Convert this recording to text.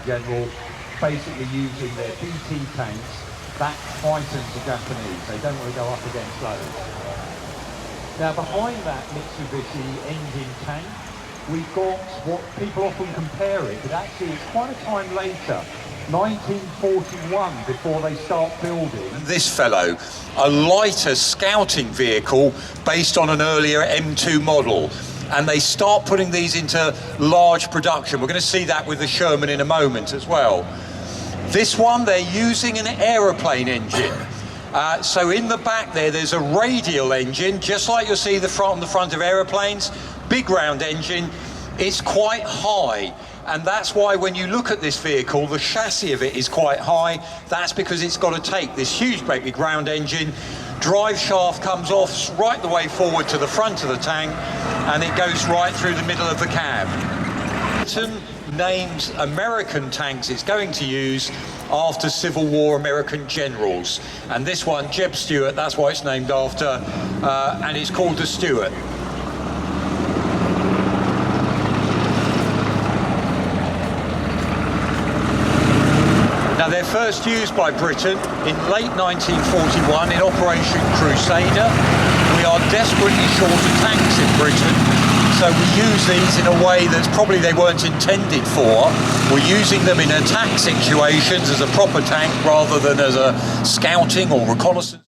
General basically using their BT tanks. That frightens the Japanese. They don't want to go up against those. Now behind that Mitsubishi engine tank, we've got what people often compare it, but actually it's quite a time later, 1941, before they start building this fellow, a lighter scouting vehicle based on an earlier M2 model. And they start putting these into large production. We're going to see that with the Sherman in a moment as well. This one, they're using an aeroplane engine. So in the back there's a radial engine, just like you'll see on the front of aeroplanes, big round engine. It's quite high, and that's why when you look at this vehicle, the chassis of it is quite high. That's because it's got to take this huge, great big round engine. Drive shaft comes off right the way forward to the front of the tank, and it goes right through the middle of the cab. Britain names American tanks it's going to use after Civil War American generals. And this one, Jeb Stuart, that's why it's named after, and it's called the Stuart. Now, they're first used by Britain in late 1941 in Operation Crusader. We are desperately short of tanks in Britain, so we use these in a way that's probably they weren't intended for. We're using them in attack situations as a proper tank rather than as a scouting or reconnaissance.